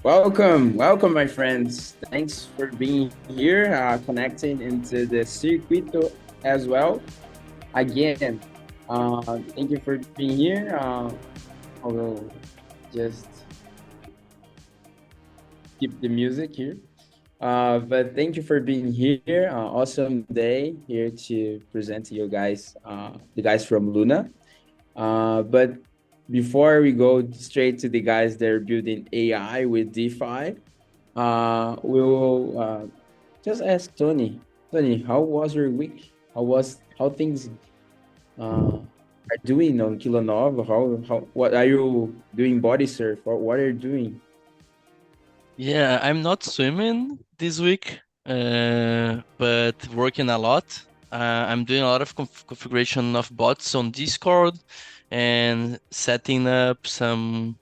Welcome, my friends. Thanks for being here, connecting into the Circuito as well. Again, thank you for being here. I will just keep the music here. But thank you for being here. Awesome day here to present to you guys, the guys from Luna. But before we go straight to the guys that are building AI with DeFi, we will just ask Tony. Tony, how was your week? How things are doing on Kilonova? How what are you doing body surf? Or what are you doing? Yeah, I'm not swimming this week, but working a lot. I'm doing a lot of configuration of bots on Discord and setting up some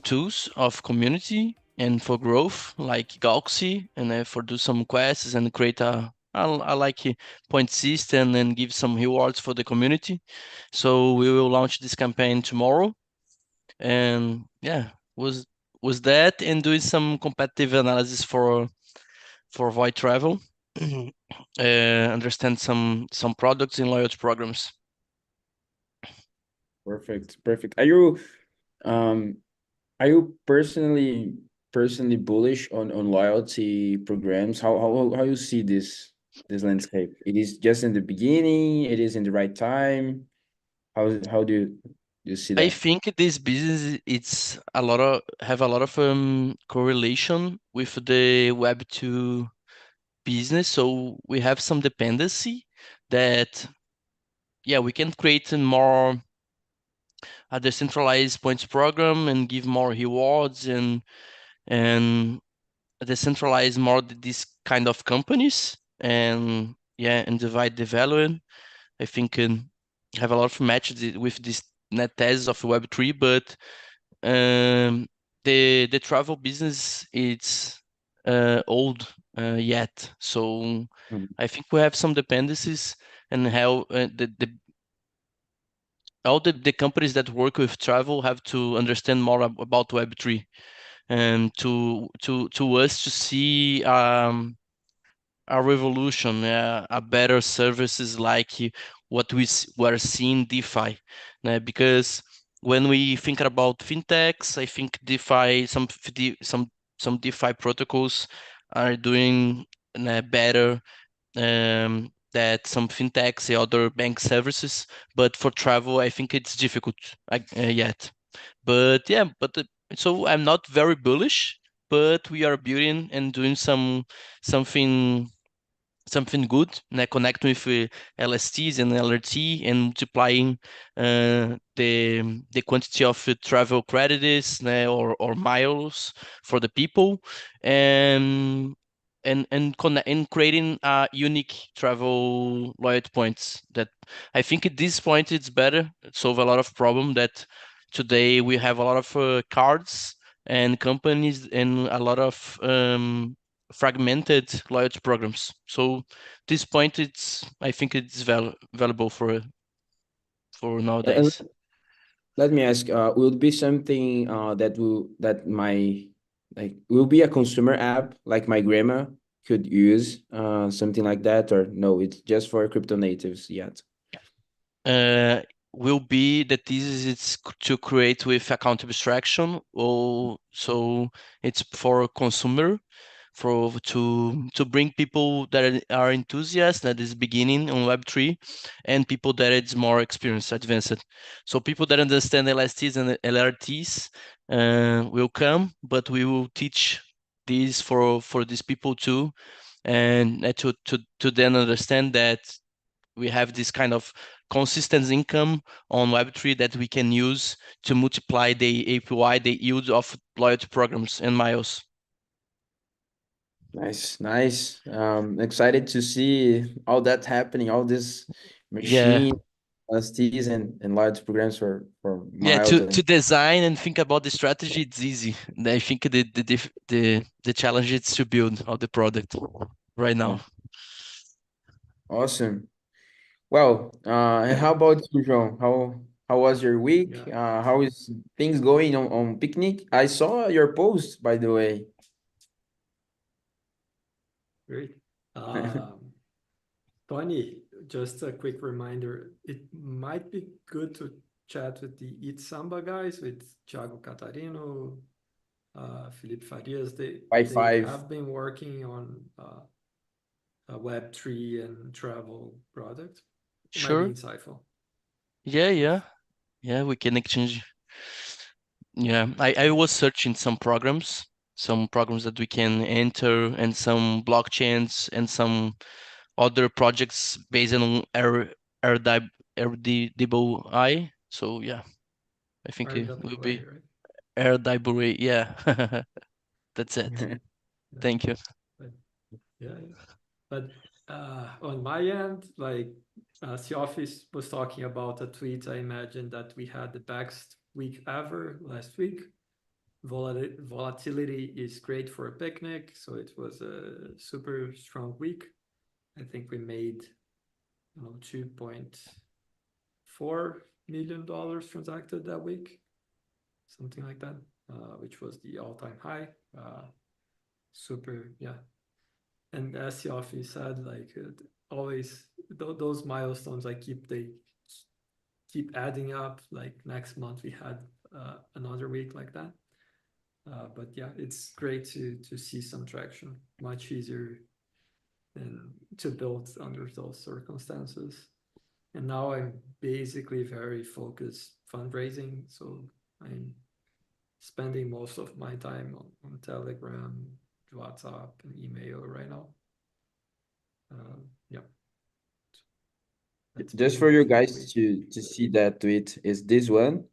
tools of community and for growth, like Galaxy, and for do some quests and create I like a point system and give some rewards for the community. So we will launch this campaign tomorrow, and yeah, was that and doing some competitive analysis for Void Travel, understand some products in loyalty programs. Perfect. Um are you personally bullish on loyalty programs? How you see this landscape? It is just in the beginning, it is in the right time. How do you see I that? think this business it's a lot of have a lot of correlation with the Web2 business, so we have some dependency that yeah we can create a decentralized points program and give more rewards and decentralize more these kind of companies and yeah and divide the value. I think have a lot of matches with this net thesis of Web3, but um, the travel business it's old yet, so Mhm. I think we have some dependencies and how the all the companies that work with travel have to understand more about Web3 and to us to see a revolution, a better services like what we're seeing DeFi, because when we think about fintechs, I think DeFi, some DeFi protocols are doing better that some fintechs and other bank services, but for travel, I think it's difficult yet. But yeah, so I'm not very bullish, but we are building and doing something something good, connect with LSTs and LRT and multiplying the quantity of travel credits, or miles for the people, and and creating unique travel loyalty points that I think at this point it's better solve a lot of problem that today we have a lot of cards and companies and a lot of fragmented loyalty programs. So this point, it's I think it's valuable for And nowadays. let me ask, will it be something that my like will be a consumer app like my grandma could use, something like that, or no, it's just for crypto natives yet? Uh, will be that this is to create with account abstraction, or so it's for consumer for to bring people that are enthusiasts that is beginning on Web3 and people that is more experienced, advanced. So people that understand LSTs and LRTs will come, but we will teach these for these people too, and to then understand that we have this kind of consistent income on Web3 that we can use to multiply the APY, the yield of loyalty programs and miles. Nice. Excited to see all that happening, all this Yeah. machine LSTs and large programs for Yeah, miles to and design and think about the strategy, it's easy. I think the challenge is to build all the product right yeah, now. awesome. Well, and how about you, João? How was your week? Yeah, How is things going on picnic? I saw your post, by the way. great. Um, Tony, just a quick reminder, it might be good to chat with the Eat Samba guys, with Thiago Catarino, Felipe Farias. By They five. have been working on a Web3 and travel product. It might be Sure. insightful. Yeah, So yeah. Yeah, we can exchange. Yeah, I was searching some programs that we can enter, and some blockchains, and some other projects based on RDBI. So yeah, I think it will RWA, be right? RDBI. Yeah, that's it. Yeah. Thank you. But yeah, yeah. But on my end, like the office was talking about a tweet. I imagine that we had the best week ever last week. Volatility is great for a picnic, so it was a super strong week. I think we made, 2.4 million dollars transacted that week, something like that, which was the all-time high. Super, yeah. And as the office said, like always those milestones, they keep adding up. Like next month we had another week like that. But yeah, it's great to see some traction. Much easier than to build under those circumstances. And now I'm basically very focused fundraising, so I'm spending most of my time on Telegram, WhatsApp, and email right now. Yeah, that's Just pretty for much you my guys week. to see that tweet is this one.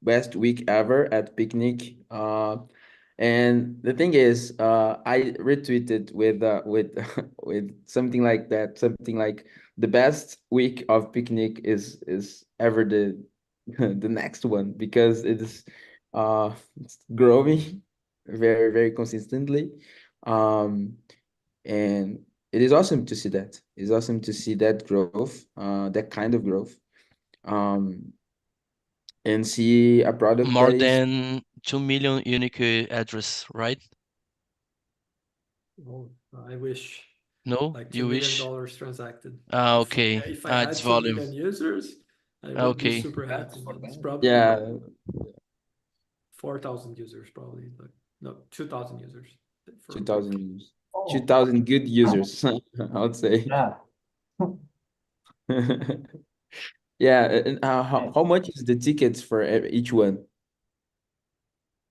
Best week ever at picnic. And the thing is, I retweeted with with something like that, something like the best week of picnic is ever the the next one, because it's growing very consistently. Um, and it is awesome to see that. It's awesome to see that growth, that kind of growth, um, and see a product More that is than 2 million unique address, right? Oh, I wish No, like two you million wish? dollars transacted. Ah, If okay. if I Ah, had it's two volume. million users, I Ah, would be okay. super happy. But it's probably yeah, 4,000 users, probably. Like no, 2,000 users for a week. 2,000 users, 2,000 good users, I would say. Yeah, and how much is the tickets for each one?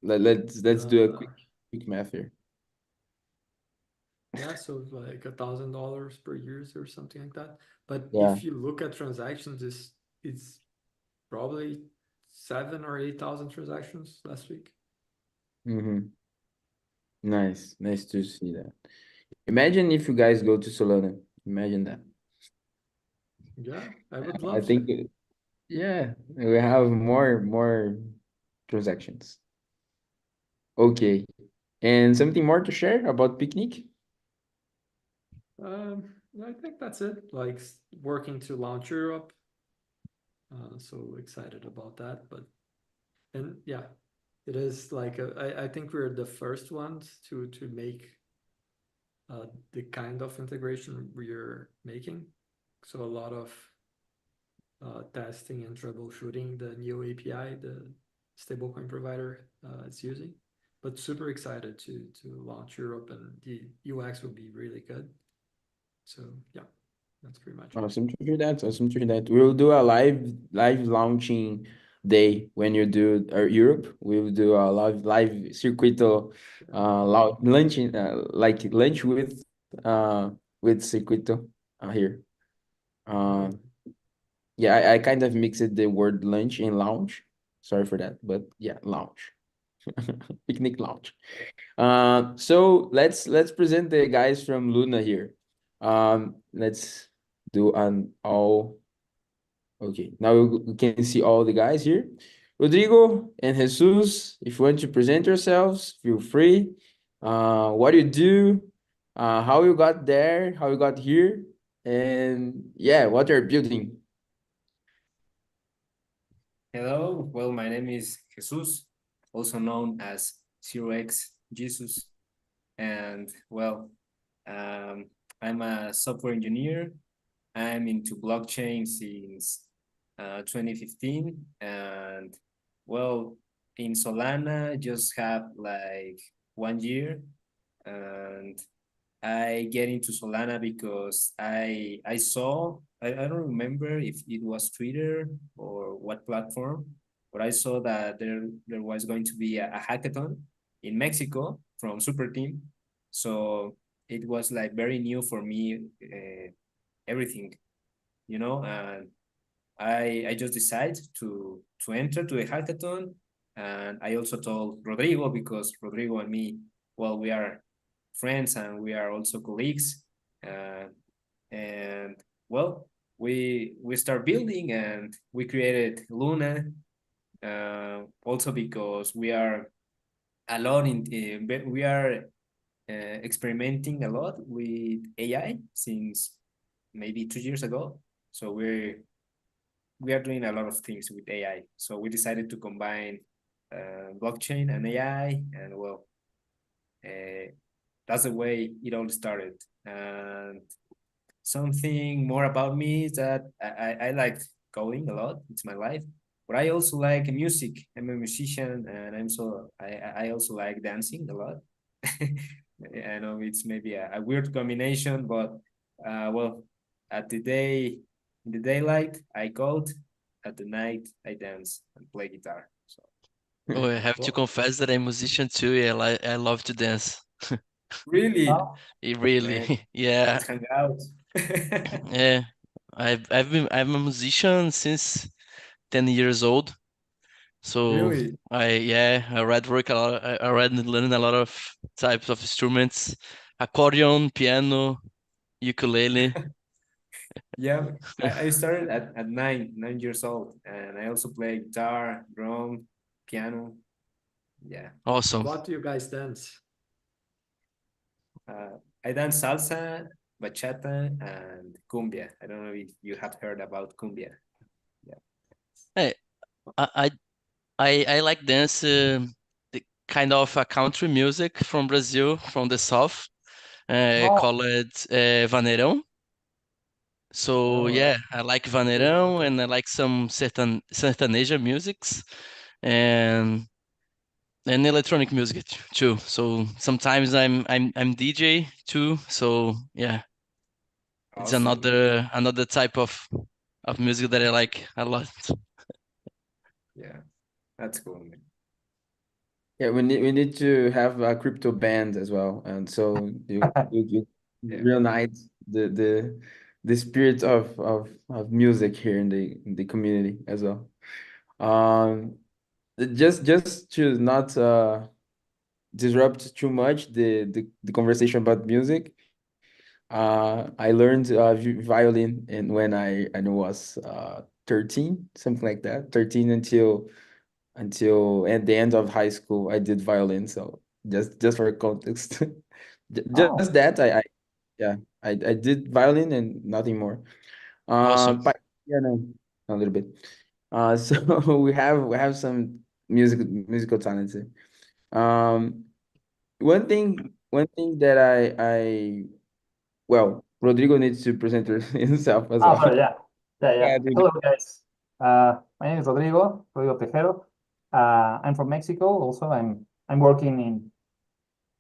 Let's do a Uh, quick math here. yeah, so like $1,000 per user or something like that. But Yeah. if you look at transactions, it's probably 7 or 8 thousand transactions last week. Mm-hmm. Nice to see that. Imagine if you guys go to Solana. Imagine that. Yeah, I would I love to. think, yeah, we have more transactions. Okay. And something more to share about picnic? I think that's it. Like working to launch Europe. So excited about that. But and yeah, it is like I think we're the first ones to make the kind of integration we're making. So a lot of testing and troubleshooting the new API the stablecoin provider is using. But super excited to launch Europe, and the UX will be really good. So yeah, that's pretty much it. Awesome to hear that. Awesome to hear that. We'll do a live launching day when you do Europe. We'll do a live Circuito Yeah, lunching, like lunch with Circuito here. Uh, oh, yeah, I kind of mixed the word lunch and lounge. Sorry for that, but yeah, lounge. Picnic lounge. So let's present the guys from Luna here. Let's do an all. Okay, now we can see all the guys here. Rodrigo and Jesus, if you want to present yourselves, feel free. What you do, how you got there, how you got here, and yeah, what you're building. Hello, well, my name is Jesus, also known as 0x Jesus, and well, um, I'm a software engineer. I'm into blockchain since 2015, and well, in Solana, just have like 1 year, and I get into Solana because I saw I don't remember if it was Twitter or what platform, but I saw that there was going to be a hackathon in Mexico from Super Team, so it was like very new for me, everything, and I just decided to enter to a hackathon, and I also told Rodrigo because Rodrigo and me, well, we are friends and we are also colleagues, uh, and well, we start building and we created Luna, also because we are a lot we are experimenting a lot with AI since maybe 2 years ago, so we are doing a lot of things with AI. So we decided to combine blockchain and AI, and well, uh, that's the way it all started. And something more about me is that I like coding a lot. It's my life, but I also like music. I'm a musician, and I also like dancing a lot. I know it's maybe a weird combination, but well, at the day in the daylight I code, at the night I dance and play guitar. So Oh, I have to Well, confess that I'm a musician too. Yeah, I love to dance. really, Really, man, yeah, let's hang out. yeah. I'm a musician since 10 years old. So Really, I read work a lot. I read and learned a lot of types of instruments: accordion, piano, ukulele. yeah. I started at 9 years old, and I also play guitar, drum, piano. Yeah. Awesome. what do you guys dance? I dance salsa, bachata, and cumbia. I don't know if you have heard about cumbia. Yeah. Hey, I I I like dance, the kind of a country music from Brazil, from the south, Oh, called vaneirão. So Oh, yeah, I like cool. vaneirão Okay. and I like some sertaneja musics and electronic music too. So sometimes I'm DJ too. So yeah, it's Awesome. another type of music that I like a lot. Yeah, that's cool, man. Yeah, we need to have a crypto band as well, and so you Yeah. reunite the spirit of music here in the community as well. Um, just to not disrupt too much the conversation about music. I learned violin and when I was 13, something like that, 13 until at the end of high school I did violin. So just for context, oh, just that yeah, I did violin and nothing more. Awesome. Yeah, no, a little bit. So we have some musical talents. Um, one thing that I well, Rodrigo needs to present himself as well. sorry, yeah, yeah, yeah. Yeah, dude. Hello, guys. My name is Rodrigo Tejero. I'm from Mexico. Also, I'm working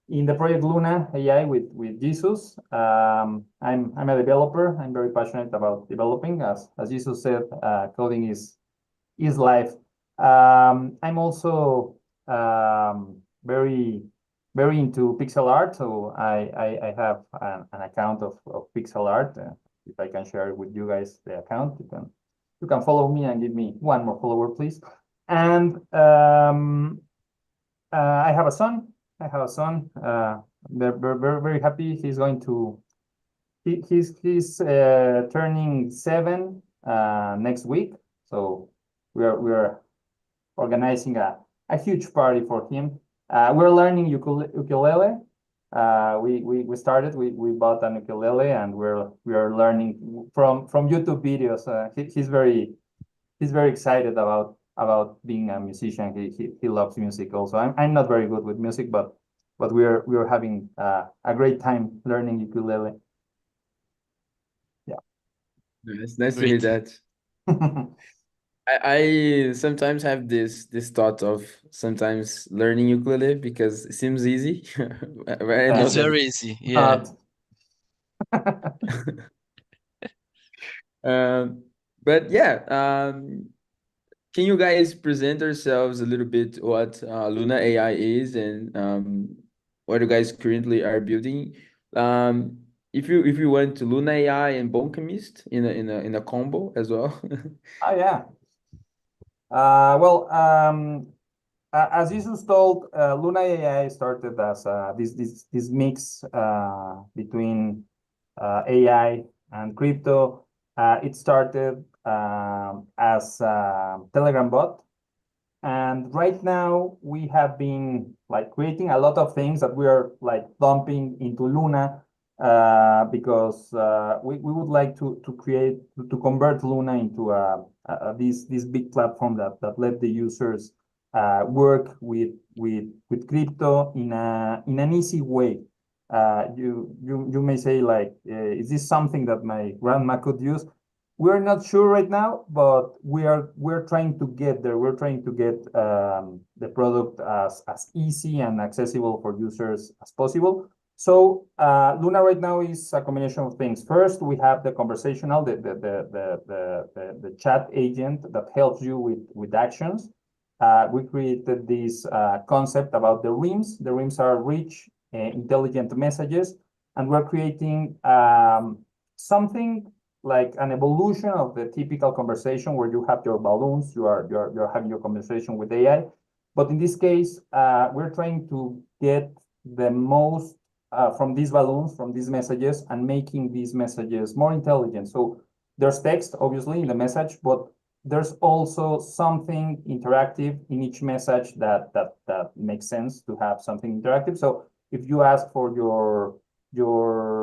in the project Luna AI with Jesus. I'm a developer. I'm very passionate about developing. As Jesus said, coding is life. I'm also very into pixel art, so I have an account of pixel art. If I can share with you guys the account, you can follow me and give me one more follower, please. And I have a son. I have a son. Very happy. He's turning 7 next week. So we are organizing a huge party for him. We're learning ukulele. We started. We bought an ukulele and we are learning from YouTube videos. He's very excited about being a musician. He loves music also. I'm not very good with music, but we're having a great time learning ukulele. Yeah. Nice to hear Great. that. I sometimes have this thought of sometimes learning ukulele because it seems easy. But I know It's Yeah. that. very easy. Yeah. Not. Um, but yeah, can you guys present yourselves a little bit what Luna AI is and what you guys currently are building? If you went to Luna AI and Bonkemist in a combo as well. Oh yeah. Well, as Jesus told, Luna AI started as this mix between AI and crypto. It started as a Telegram bot, and right now we have been like creating a lot of things that we are like dumping into Luna because we would like to create to convert Luna into this big platform that let the users work with crypto in an easy way. You may say like, is this something that my grandma could use? We're not sure right now, but we're trying to get there. We're trying to get the product as easy and accessible for users as possible. So Luna right now is a combination of things. First, we have the conversational, the chat agent that helps you with actions. We created this concept about the rims. The rims are rich, intelligent messages, and we're creating something like an evolution of the typical conversation where you have your balloons, you're having your conversation with AI. But in this case, we're trying to get the most from these balloons, from these messages, and making these messages more intelligent. So there's text, obviously, in the message, but there's also something interactive in each message that makes sense to have something interactive. So if you ask for your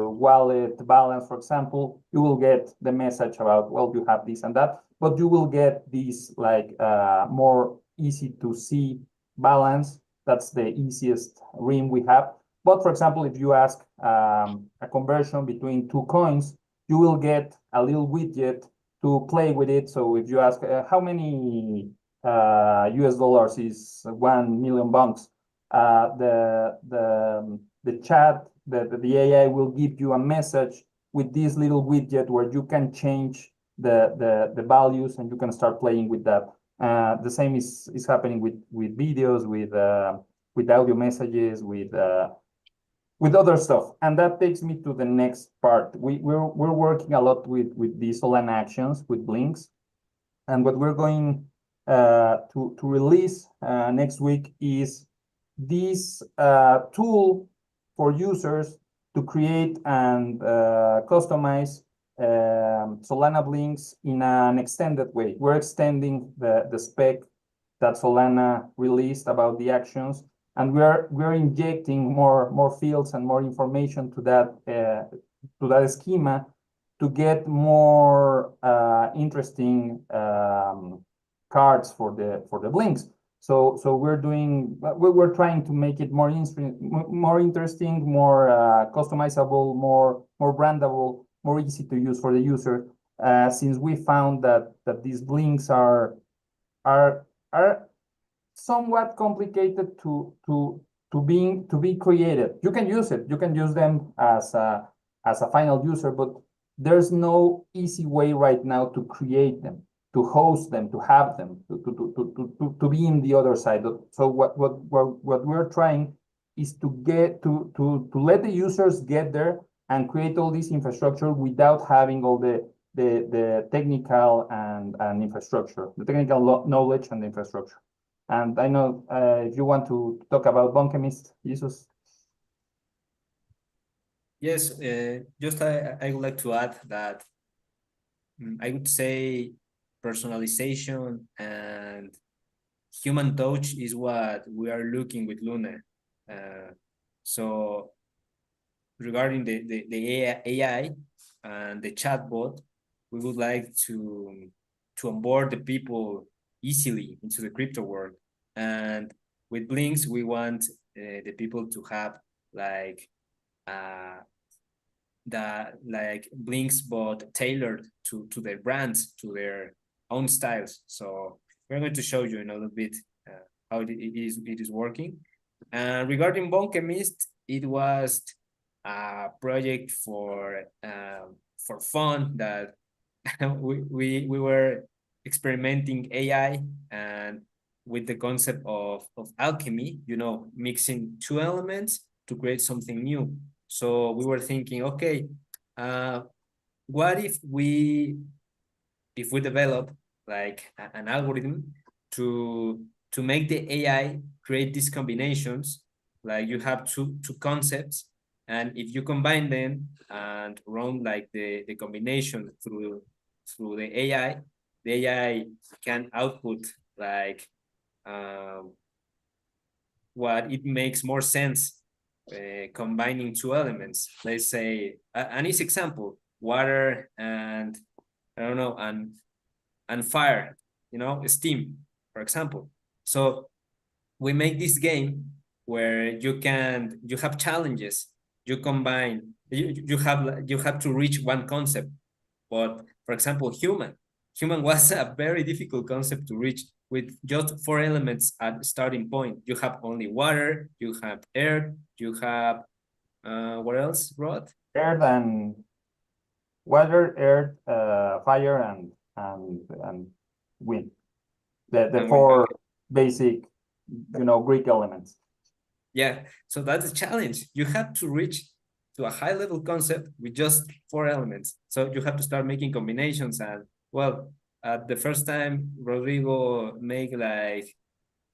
wallet balance, for example, you will get the message about, well, you have this and that, but you will get this like more easy to see balance. That's the easiest rim we have. But for example, if you ask a conversion between two coins, you will get a little widget to play with it. So if you ask how many US dollars is 1 million bucks, the chat, the AI will give you a message with this little widget where you can change the values and you can start playing with that. The same is happening with videos, with audio messages, with other stuff. And that takes me to the next part. We're working a lot with these Solana actions, with Blinks. And what we're going to release next week is this tool for users to create and customize Solana Blinks in an extended way. We're extending the spec that Solana released about the actions, and we're injecting more fields and more information to that schema to get more interesting cards for the blinks. So we're trying to make it more interesting, more customizable, more brandable, more easy to use for the user. Since we found that these blinks are somewhat complicated to be created. You can use it. You can use them as a final user, but there's no easy way right now to create them, to host them, to have them, to be in the other side. So what we're trying is to get to let the users get there and create all this infrastructure without having all the technical and infrastructure, the technical knowledge and the infrastructure. And I know if you want to talk about Bunkemist, Jesus. Yes, just I would like to add that I would say personalization and human touch is what we are looking with Luna. So regarding the AI and the chatbot, we would like to onboard the people easily into the crypto world. And with Blinks, we want the people to have like Blinks, but tailored to their brands, to their own styles. So we're going to show you in a little bit how it is working. And regarding Bonkemist, it was a project for fun that we were experimenting AI and with the concept of alchemy, mixing two elements to create something new. So we were thinking, okay, what if we develop like an algorithm to make the AI create these combinations, like you have two concepts, and if you combine them and run like the combination through the AI can output like what it makes more sense combining two elements. Let's say an easy example: water and I don't know, and fire, steam, for example. So we make this game where you have challenges. You combine. You have to reach one concept. But for example, human was a very difficult concept to reach with just four elements at the starting point. You have only water, you have air, you have what else, Rod? Earth and water, earth, fire, and wind. The four basic, Greek elements. Yeah, so that's a challenge. You have to reach to a high level concept with just four elements. So you have to start making combinations. And well, the first time Rodrigo made like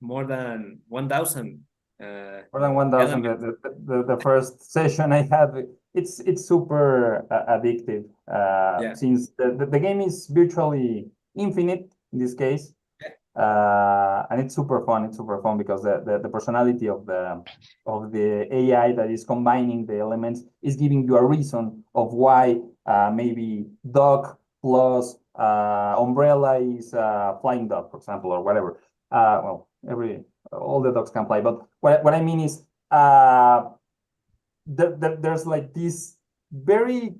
more than 1,000. More than 1,000. The first session I had, it's super addictive. Yeah. Since the game is virtually infinite in this case. And it's super fun. It's super fun because the personality of the AI that is combining the elements is giving you a reason of why maybe dog plus umbrella is flying dog, for example, or whatever. Well, all the dogs can fly, but what I mean is there's like this very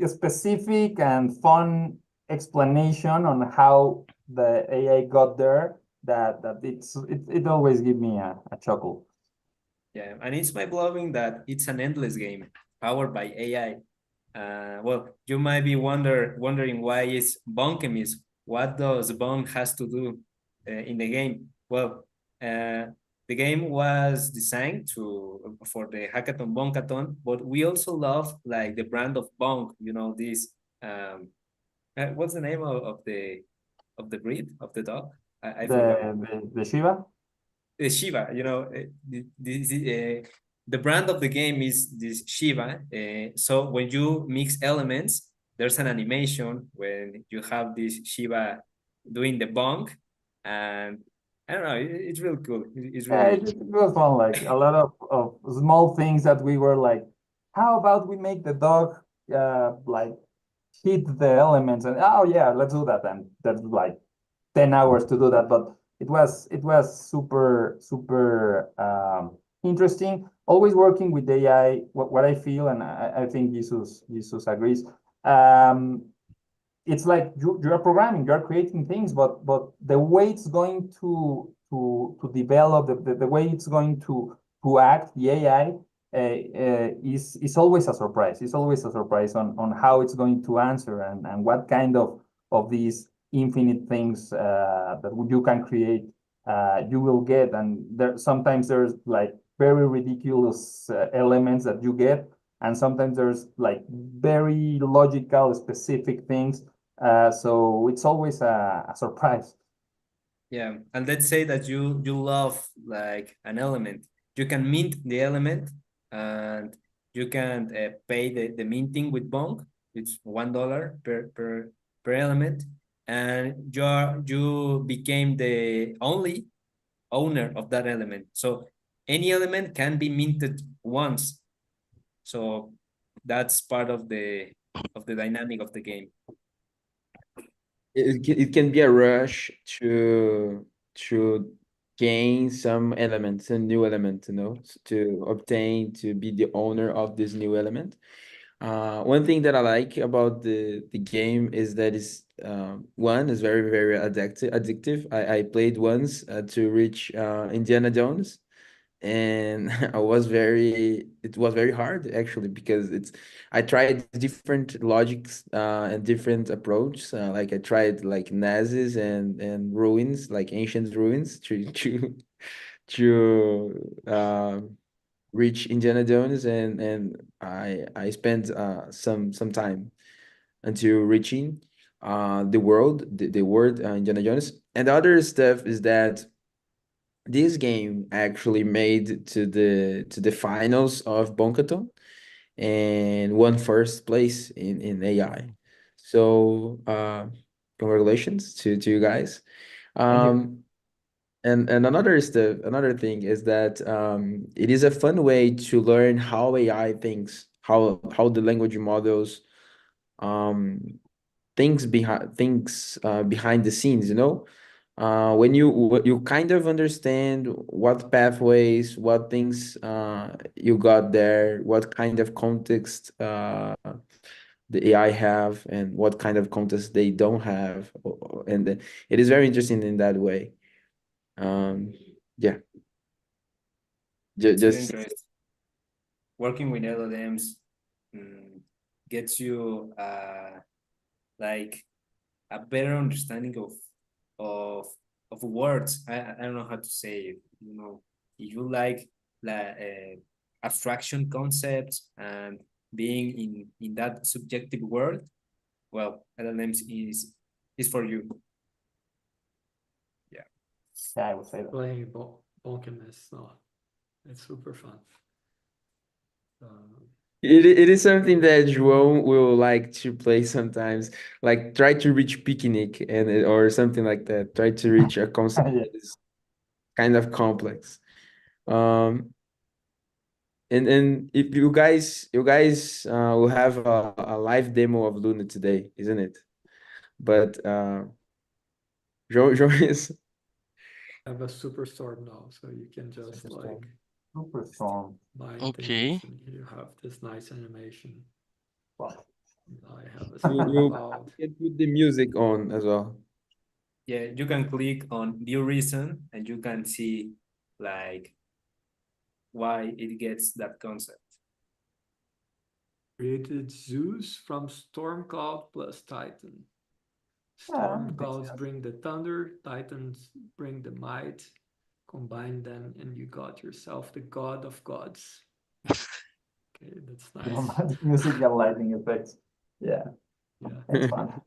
specific and fun explanation on how the AI got there that it always gives me a chuckle. Yeah, and it's my blowing that it's an endless game powered by AI. Well, you might be wondering why is Bonkemis? What does Bonk has to do in the game? Well, the game was designed for the hackathon Bonkathon, but we also love like the brand of Bonk. This what's the name of the breed of the dog? I forgot. The Shiva. Shiva, the brand of the game is this Shiva. So when you mix elements, there's an animation when you have this Shiva doing the bonk, and I don't know, it's really cool. It's really it was fun. Like a lot of small things that we were like, how about we make the dog like hit the elements, and oh yeah, let's do that. And that's like 10 hours to do that, but it was super interesting. Always working with AI, what I feel, and I think Jesus agrees. It's like you're programming, you're creating things, but the way it's going to develop, the way it's going to act, the AI is always a surprise. It's always a surprise on how it's going to answer and what kind of these infinite things that you can create you will get. And sometimes there's like very ridiculous elements that you get, and sometimes there's like very logical specific things, so it's always a surprise. Yeah, and let's say that you love like an element, you can mint the element, and you can pay the minting with Bonk. It's $1 per element, and you became the only owner of that element. So any element can be minted once. So that's part of the dynamic of the game. it can be a rush to gain some elements, some new element, to obtain, to be the owner of this new element. One thing that I like about the game is that it's one is very addictive. I played once to reach Indiana Jones, and it was very hard actually, because I tried different logics and different approaches. Like I tried like nazis and ruins, like ancient ruins, to reach Indiana Jones, and I spent some time until reaching the world Indiana Jones. And the other stuff is that this game actually made to the finals of Bonkaton and won first place in AI. So congratulations to you guys. Thank you. And another thing is that it is a fun way to learn how AI thinks, how the language models um, behind the scenes, when you kind of understand what pathways, what things you got there, what kind of context the AI have, and what kind of context they don't have, and it is very interesting in that way. um yeah, It's very just interesting. Working with LLMs gets you like a better understanding of of words. I don't know how to say it. If you like abstraction concepts and being in that subjective world, well, LLMs is for you. Yeah. Yeah, I would say that. Playing Bonken is it's super fun. it is something that João will like to play sometimes, like try to reach picnic or something like that. Try to reach a concept Yeah. that is kind of complex. Um, and if you guys will have a live demo of Luna today, isn't it? But João is I have a superstorm now, so you can just Superstorm. like Superstorm. mine Okay. things, and you have this nice animation. Wow. I have a you small you cloud. can put the music on as well. Yeah, you can click on view reason and you can see like why it gets that concept. Created Zeus from storm cloud plus Titan. Yeah, Storm makes clouds sense. bring the thunder, Titans bring the might. Combine them, and you got yourself the god of gods. Okay, that's nice. Music and lighting effects. Yeah, Yeah. that's fun.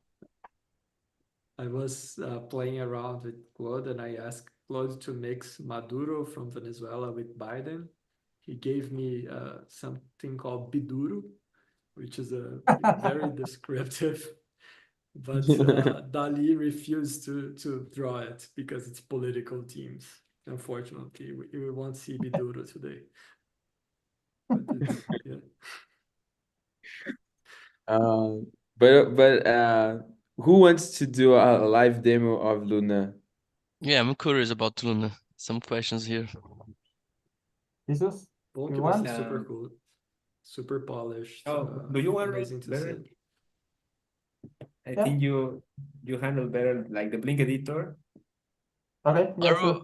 I was playing around with Claude, and I asked Claude to mix Maduro from Venezuela with Biden. He gave me something called Biduro, which is a very descriptive, but Dali refused to draw it because it's political themes. Unfortunately, we won't see Biduro today. But it's, yeah. Um, but who wants to do a live demo of Luna? Yeah, I'm curious about Luna. Some questions here. Jesus, you Volcubus want? is super cool, super polished, Do you want amazing it to better? see. I Yeah. think you handle better like the Blink editor. Okay, yeah, Are you sure.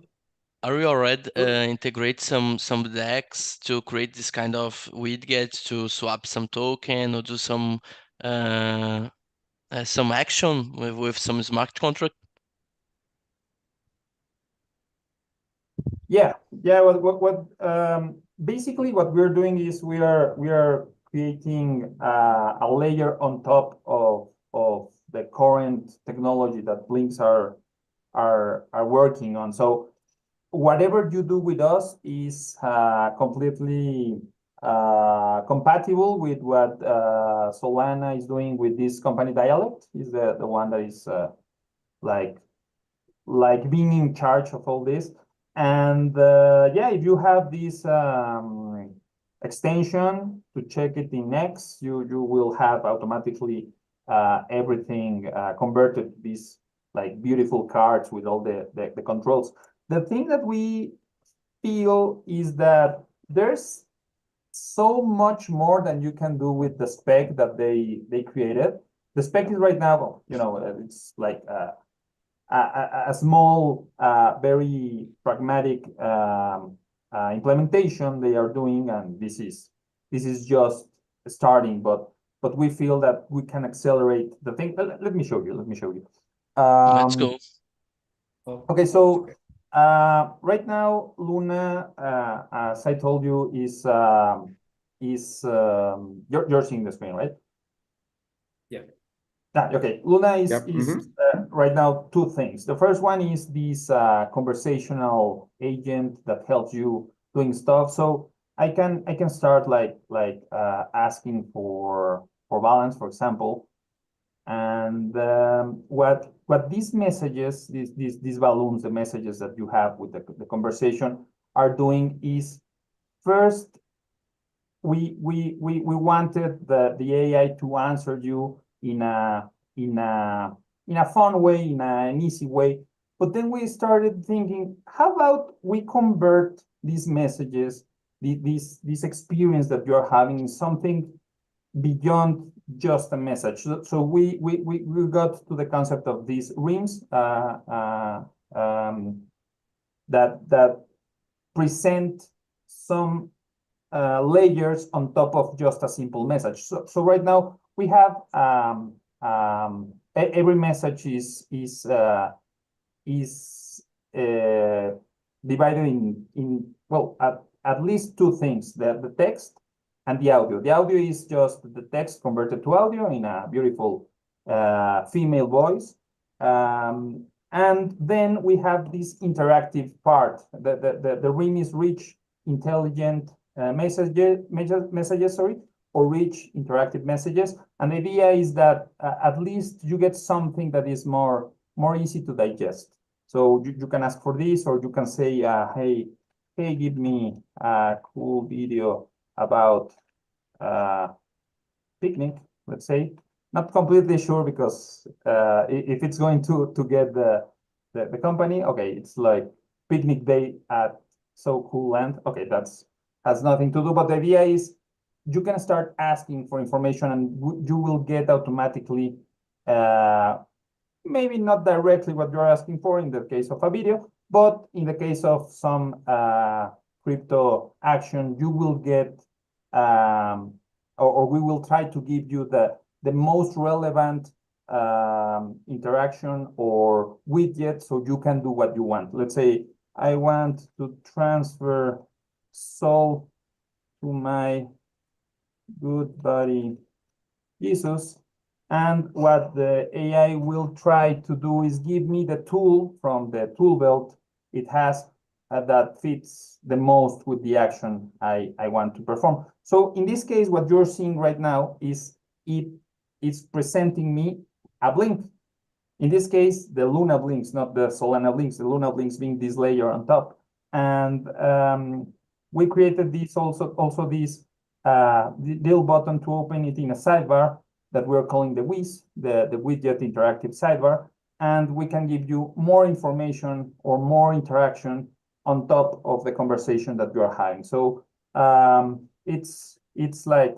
are we already Sure. integrate some decks to create this kind of widgets to swap some token or do some action with some smart contract? Yeah, yeah. Basically what we're doing is we are creating a layer on top of the current technology that Blinks are working on. So whatever you do with us is completely compatible with what Solana is doing with this company Dialect. Is the one that is like being in charge of all this. And yeah, if you have this extension to check it in X, you will have automatically everything converted to these like beautiful cards with all the controls. The thing that we feel is that there's so much more than you can do with the spec that they created. The spec is right now, it's like a small, very pragmatic implementation they are doing, and this is just starting. But we feel that we can accelerate the thing. Let me show you. Let's go. Okay, so right now Luna, as I told you, is you're seeing the screen, right? Yeah. Okay, Luna is Yep. right now two things. The first one is this conversational agent that helps you doing stuff. So I can start like asking for balance, for example, and what these messages, these balloons, the messages that you have with the conversation are doing is, first we wanted the AI to answer you in a fun way, in an easy way. But then we started thinking, how about we convert these messages, this experience that you're having, in something beyond just a message. So we got to the concept of these reams that present some layers on top of just a simple message. So right now we have every message is divided in well, at least two things: the text and the audio. The audio is just the text converted to audio in a beautiful female voice. And then we have this interactive part. The rim is rich, intelligent messages, or rich interactive messages. And the idea is that at least you get something that is more easy to digest. So you can ask for this, or you can say, hey, give me a cool video about picnic, let's say. Not completely sure, because if it's going to get the company, okay, it's like picnic day at so cool land. Okay, that's has nothing to do. But the idea is you can start asking for information, and you will get automatically, maybe not directly what you're asking for in the case of a video, but in the case of some crypto action, you will get, or we will try to give you the most relevant interaction or widget, so you can do what you want. Let's say I want to transfer Sol to my good buddy Jesus, and what the AI will try to do is give me the tool from the tool belt it has that fits the most with the action I want to perform. So in this case, what you're seeing right now is it's presenting me a blink. In this case, the Luna blinks, not the Solana blinks. The Luna blinks being this layer on top. And we created this also this little button to open it in a sidebar that we're calling the WIS, the widget interactive sidebar. And we can give you more information or more interaction on top of the conversation that you are having. So it's like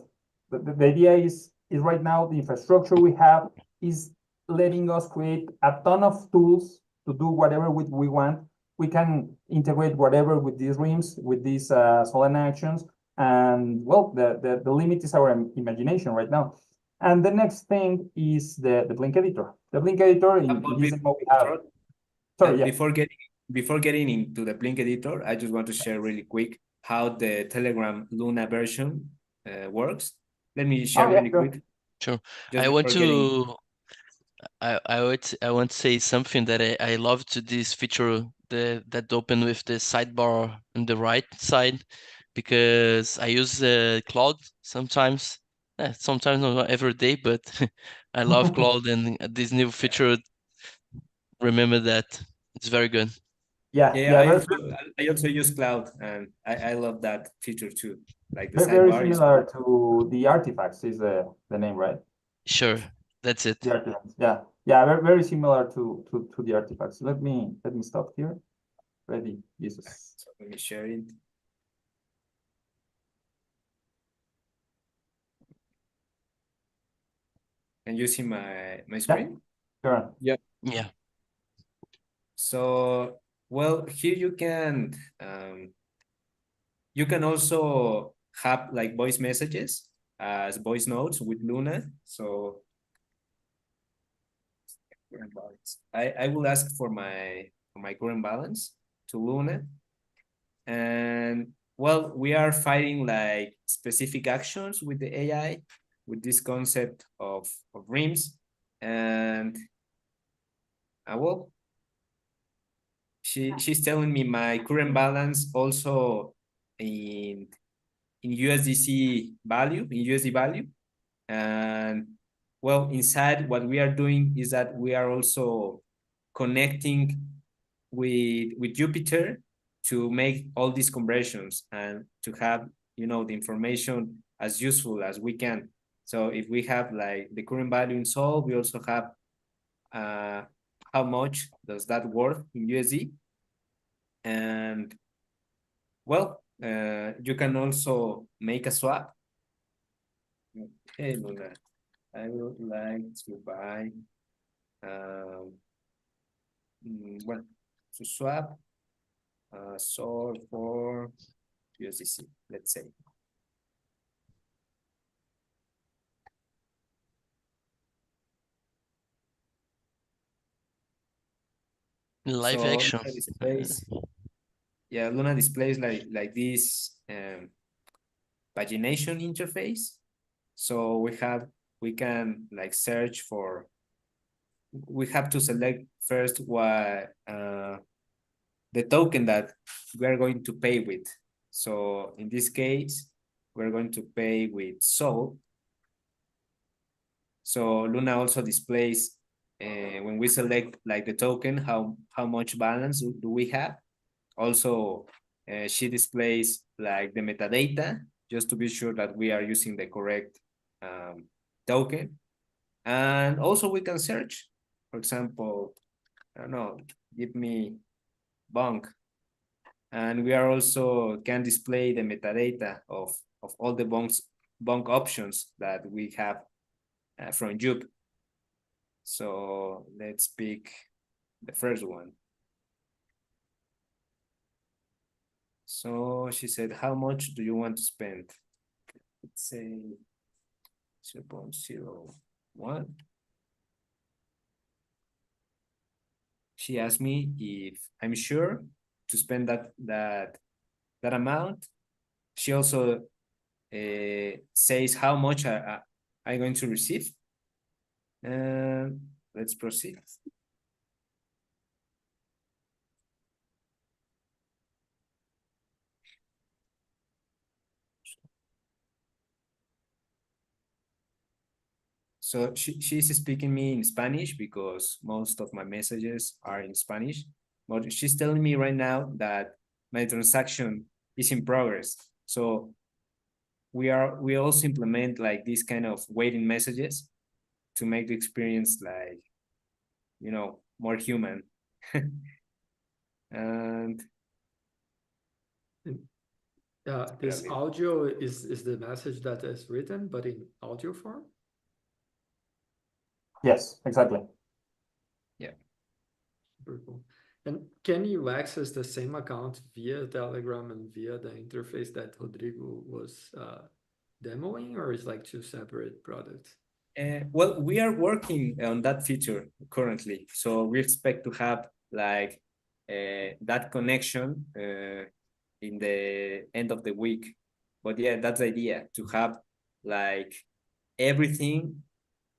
the idea is right now the infrastructure we have is letting us create a ton of tools to do whatever we want. We can integrate whatever with these reams, with these Solana actions, and well, the limit is our imagination right now. And the next thing is the Blink editor. The Blink editor in this demo we have. Sorry, yeah. Before getting into the Blink editor, I just want to share really quick how the Telegram Luna version works. Let me share really quick. Sure. Just I want to say something that I love to this feature that open with the sidebar on the right side, because I use Cloud sometimes. Sometimes not every day, but I love Cloud, and this new feature, remember that it's very good. Yeah, I also use Cloud, and I love that feature too. Like the very sidebar similar to the artifacts is the name, right? Sure. That's it. The artifacts. Yeah, very, very similar to the artifacts. Let me stop here. Ready, Jesus. So let me share it. Can you see my screen? Sure. Yeah. Yeah. So, well, here you can also have like voice messages as voice notes with Luna. So current balance. I will ask for my current balance to Luna. And well, we are fighting like specific actions with the AI with this concept of rims. And well, she's telling me my current balance also in USDC value, in USD value. And well, inside what we are doing is that we are also connecting with Jupyter to make all these conversions and to have, you know, the information as useful as we can. So if we have like the current value in Sol, we also have how much does that worth in USD. And well, you can also make a swap. Hey, Luna, I would like to buy, well, to swap Sol for USDC, let's say. Live So action. Luna displays, yeah, Luna displays like this pagination interface. So we can like search for, we have to select first what the token that we are going to pay with. So in this case, we're going to pay with Sol. So Luna also displays when we select like the token, how much balance do we have. Also, she displays like the metadata just to be sure that we are using the correct token. And also we can search, for example, I don't know, give me bonk. And we are also can display the metadata of all the bonk options that we have from Jup. So let's pick the first one. So she said, how much do you want to spend? Let's say 0.01. She asked me if I'm sure to spend that amount. She also says how much I'm going to receive. And let's proceed. So she's speaking me in Spanish because most of my messages are in Spanish. But she's telling me right now that my transaction is in progress. So we also implement like this kind of waiting messages to make the experience like, you know, more human. And this audio is the message that is written, but in audio form? Yes, exactly. Yeah. Super cool. And can you access the same account via Telegram and via the interface that Rodrigo was demoing, or is like two separate products? Well, we are working on that feature currently. So we expect to have like that connection in the end of the week. But yeah, that's the idea, to have like everything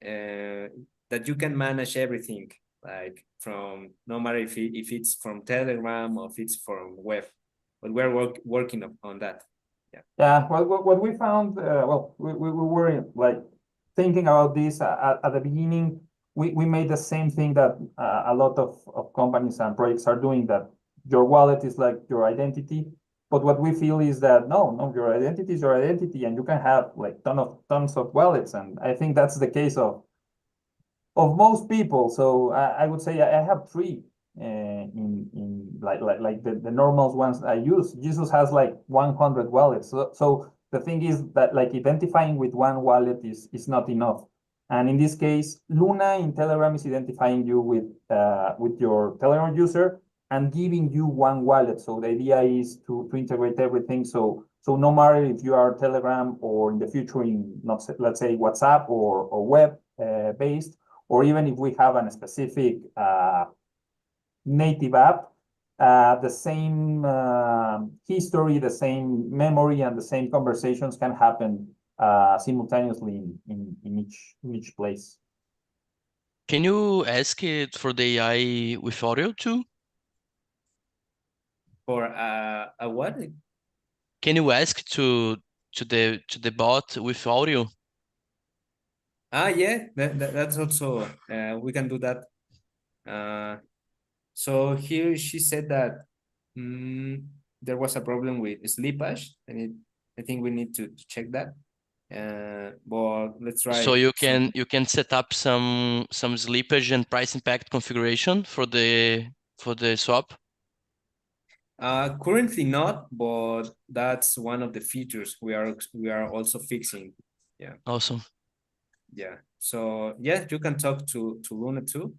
that you can manage everything, like from no matter if it's from Telegram or if it's from web. But we're working on that. Yeah, well, what we found, well, we were like thinking about this at the beginning. We made the same thing that a lot of companies and projects are doing, that your wallet is like your identity. But what we feel is that no, your identity is your identity, and you can have like tons of wallets. And I think that's the case of of most people. So I would say I have three in like the normal ones I use. Jesus has like 100 wallets. So the thing is that like identifying with one wallet is not enough. And in this case, Luna in Telegram is identifying you with your Telegram user and giving you one wallet. So the idea is to integrate everything. So no matter if you are Telegram or in the future in not let's say WhatsApp or web based, or even if we have a specific native app, the same history, the same memory, and the same conversations can happen simultaneously in each place. Can you ask it for the AI with audio too? For a what? Can you ask to the bot with audio? Yeah, that's also we can do that. So here she said that there was a problem with sleepage, and I think we need to check that. But let's try. So you can set up some slippage and price impact configuration for the swap. Currently not, but that's one of the features we are also fixing. Yeah. Awesome. Yeah. So yeah, you can talk to Luna too.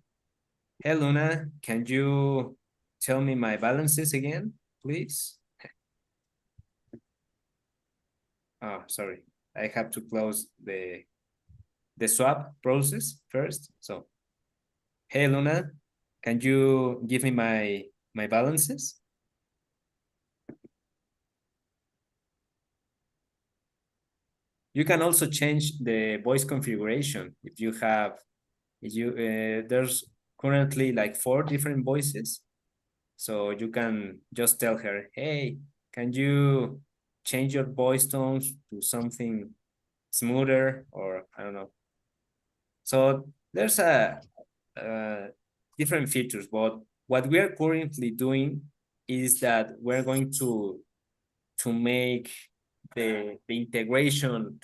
Hey Luna, can you tell me my balances again, please? Oh, sorry. I have to close the swap process first. So, hey Luna, can you give me my balances? You can also change the voice configuration if you have, there's currently like 4 different voices. So you can just tell her, hey, can you change your voice tones to something smoother, or I don't know. So there's different features, but what we are currently doing is that we're going to make the integration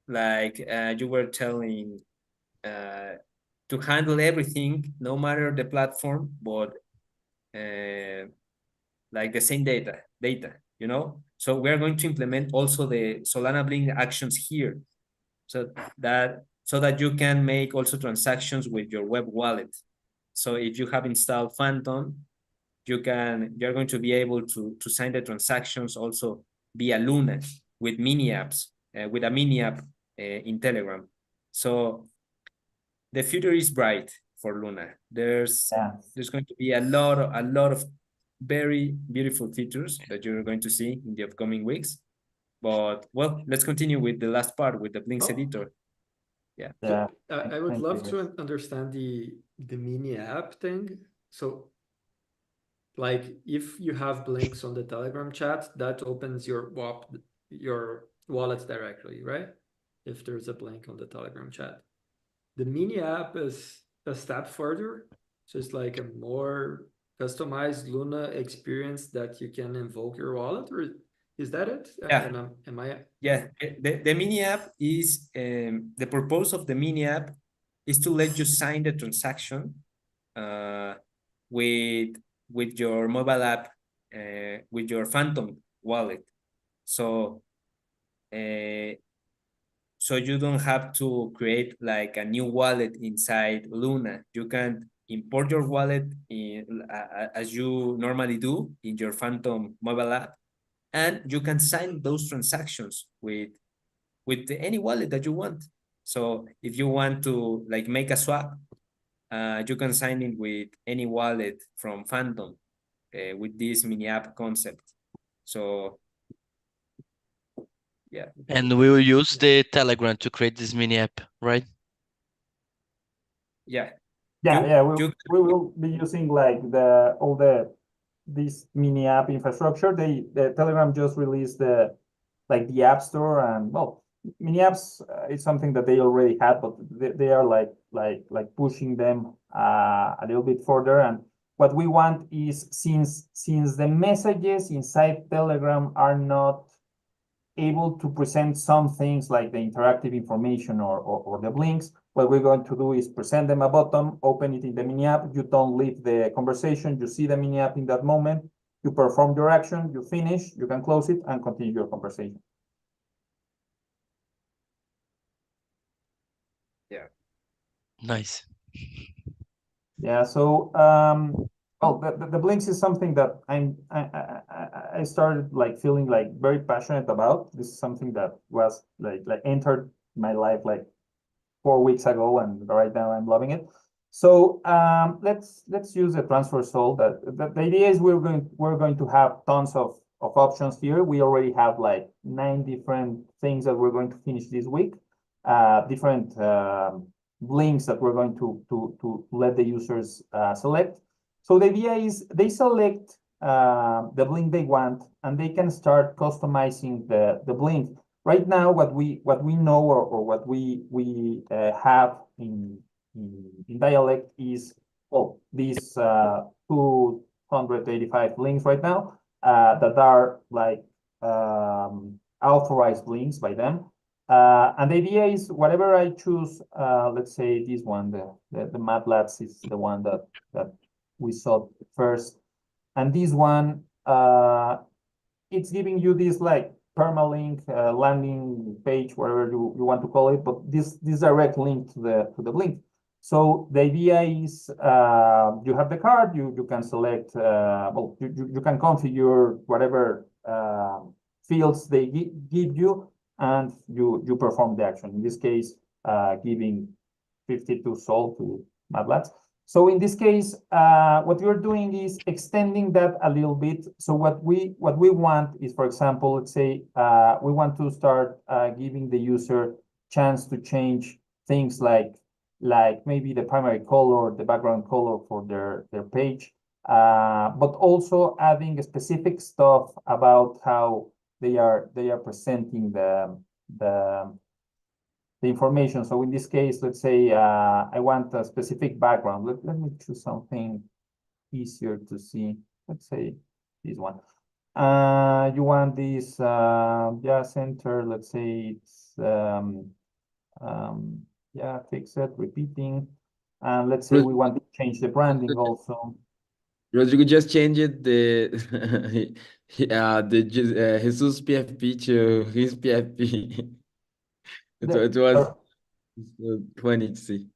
like you were telling, to handle everything, no matter the platform, but like the same data, you know? So we're going to implement also the Solana Blink actions here, so that you can make also transactions with your web wallet. So if you have installed Phantom, you're going to be able to sign the transactions also via Luna with mini apps, with a mini app in Telegram. So the future is bright for Luna. There's going to be a lot of very beautiful features that you're going to see in the upcoming weeks. But well, let's continue with the last part with the Blinks editor. Yeah. So, I would love to understand the mini app thing. So like if you have Blinks on the Telegram chat, that opens your wallet directly, right? If there's a Blink on the Telegram chat. The mini app is a step further. So it's like a more customized Luna experience that you can invoke your wallet, or is that it? Yeah. And am I? Yeah, the mini app is, the purpose of the mini app is to let you sign the transaction with your mobile app, with your Phantom wallet. So so you don't have to create like a new wallet inside Luna. You can import your wallet as you normally do in your Phantom mobile app, and you can sign those transactions with any wallet that you want. So if you want to like make a swap, you can sign in with any wallet from Phantom with this mini app concept. So yeah. And we will use the Telegram to create this mini app, right? Yeah. We will be using like this mini app infrastructure. The Telegram just released the app store, and well, mini apps is something that they already had, but they are like pushing them a little bit further. And what we want is, since the messages inside Telegram are not able to present some things like the interactive information or the blinks, what we're going to do is present them a button, open it in the mini app. You don't leave the conversation. You see the mini app in that moment. You perform your action, you finish, you can close it and continue your conversation. Yeah. Nice. Yeah, so well, the blinks is something that I started like feeling like very passionate about. This is something that was like entered my life like 4 weeks ago, and right now I'm loving it. So let's use a transfer sol. The idea is we're going to have tons of options here. We already have like 9 different things that we're going to finish this week. Different links that we're going to let the users select. So the idea is they select the blink they want, and they can start customizing the blink. Right now, what we know or what we have in dialect is, well, these 285 links right now that are like authorized links by them. And the idea is whatever I choose, let's say this one, the MATLABs is the one that we saw first. And this one, it's giving you this like permalink landing page, whatever you want to call it, but this direct link to the blink. So the idea is you have the card, you can select, well, you can configure whatever fields they give you, and you perform the action. In this case, giving 52 sol to MATLAB. So in this case, what we're doing is extending that a little bit. So what we want is, for example, let's say we want to start giving the user chance to change things like maybe the primary color, the background color for their page, but also adding specific stuff about how they are presenting the information. So in this case, let's say I want a specific background. Let me choose something easier to see. Let's say this one. You want this center. Let's say it's fix it, repeating. And let's say we want to change the branding also. Rodrigo just changed the Jesus PFP to his PFP. It was funny to see.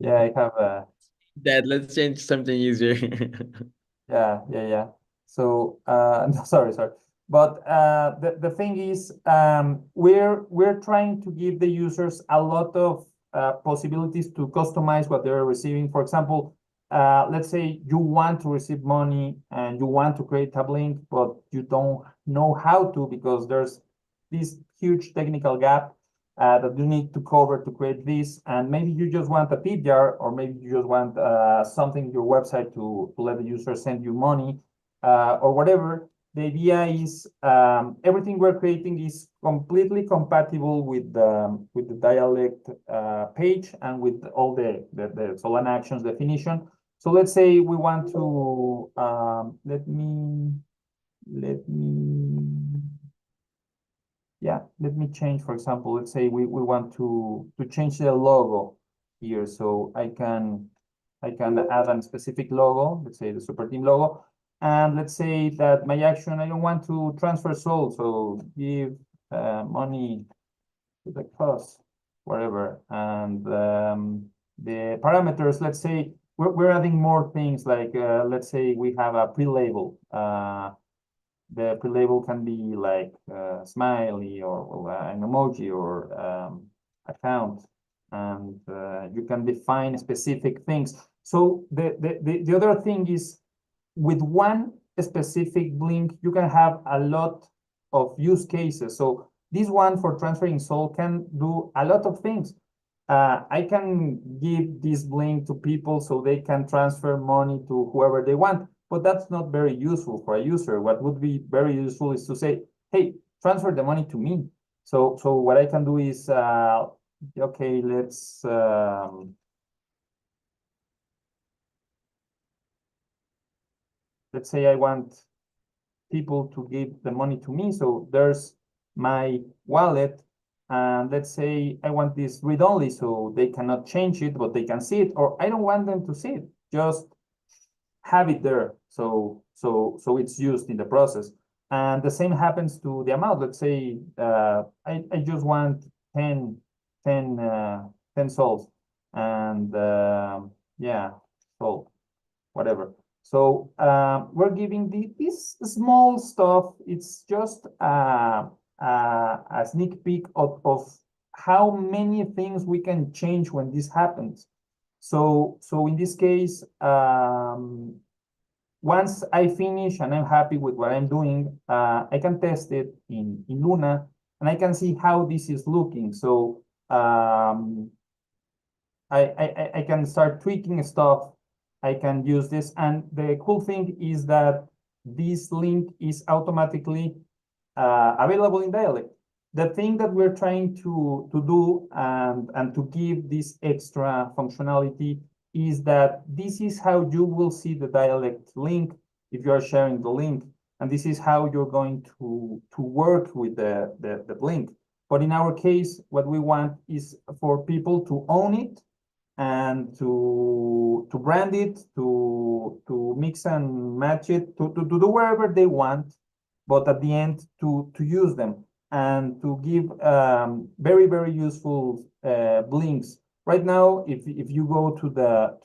Yeah, I have a. Dad, let's change something easier. Yeah. So no, sorry. But the thing is, we're trying to give the users a lot of possibilities to customize what they're receiving. For example, let's say you want to receive money and you want to create a link, but you don't know how to because there's this huge technical gap that you need to cover to create this. And maybe you just want a tip jar, or maybe you just want something in your website to let the user send you money or whatever. The idea is everything we're creating is completely compatible with the dialect page and with all the Solana actions definition. So let's say we want to let me change, for example, let's say we want to change the logo here. So I can add a specific logo, let's say the super team logo. And let's say that my action, I don't want to transfer soul, so give money to the cost, whatever. And the parameters, let's say we're adding more things like, let's say we have a pre-label. The pre-label can be like smiley or an emoji or account, and you can define specific things. So the other thing is, with one specific blink, you can have a lot of use cases. So this one for transferring soul can do a lot of things. I can give this blink to people so they can transfer money to whoever they want, but that's not very useful for a user. What would be very useful is to say, hey, transfer the money to me. So what I can do is, okay, let's say I want people to give the money to me. So there's my wallet, and let's say I want this read-only, so they cannot change it, but they can see it, or I don't want them to see it, just have it there, so it's used in the process. And the same happens to the amount. Let's say I just want 10 souls, and yeah, so whatever. So we're giving this small stuff. It's just a sneak peek of how many things we can change when this happens. So in this case, once I finish and I'm happy with what I'm doing, I can test it in Luna, and I can see how this is looking. So I can start tweaking stuff. I can use this, and the cool thing is that this link is automatically available in dialect. The thing that we're trying to do and to give this extra functionality is that this is how you will see the dialect link if you are sharing the link, and this is how you're going to work with the link. But in our case, what we want is for people to own it and to brand it, to mix and match it, to do wherever they want, but at the end to use them and to give very, very useful links. Right now, if you go to the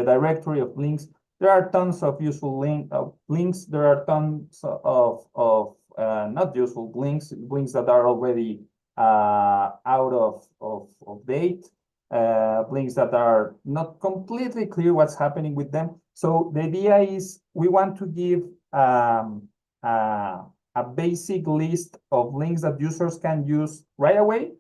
directory of links, there are tons of useful links. There are tons of not useful links that are already out of date, links that are not completely clear what's happening with them. So the idea is we want to give a basic list of links that users can use right away,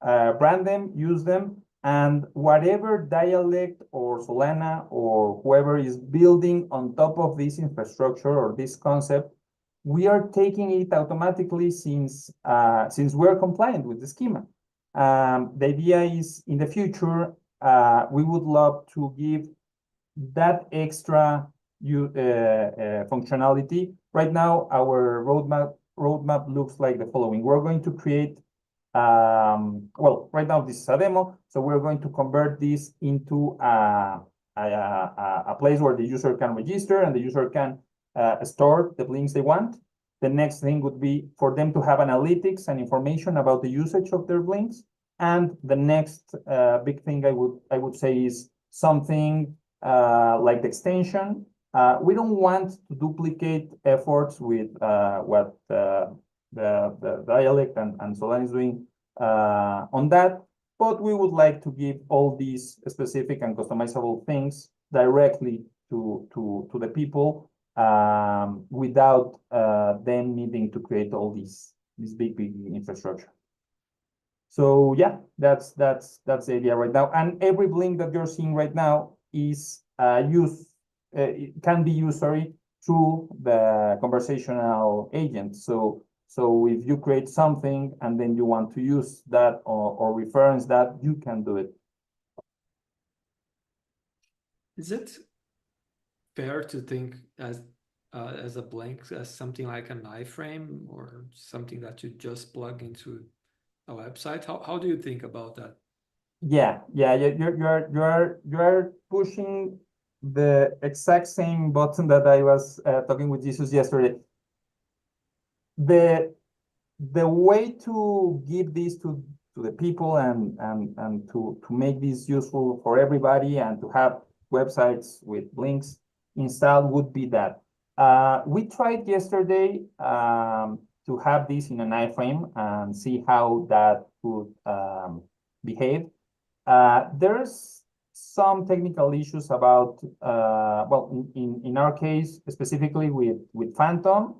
brand them, use them, and whatever dialect or Solana or whoever is building on top of this infrastructure or this concept, we are taking it automatically since we're compliant with the schema. The idea is in the future, we would love to give that extra functionality. Right now, our roadmap looks like the following. We're going to create, well, right now this is a demo, so we're going to convert this into a place where the user can register and the user can store the links they want. The next thing would be for them to have analytics and information about the usage of their links. And the next big thing I would say is something like the extension. We don't want to duplicate efforts with what the dialect and Solana is doing on that, but we would like to give all these specific and customizable things directly to the people without them needing to create all these big infrastructure. So yeah, that's the idea right now. And every link that you're seeing right now is it can be used, through the conversational agent. So if you create something and then you want to use that or reference that, you can do it. Is it fair to think as a blank as something like an iframe or something that you just plug into a website? How do you think about that? Yeah. You are pushing the exact same button that I was talking with Jesus yesterday. The way to give this to the people and to make this useful for everybody and to have websites with links installed would be that. We tried yesterday to have this in an iframe and see how that would behave. There's some technical issues about, well, in our case, specifically with Phantom,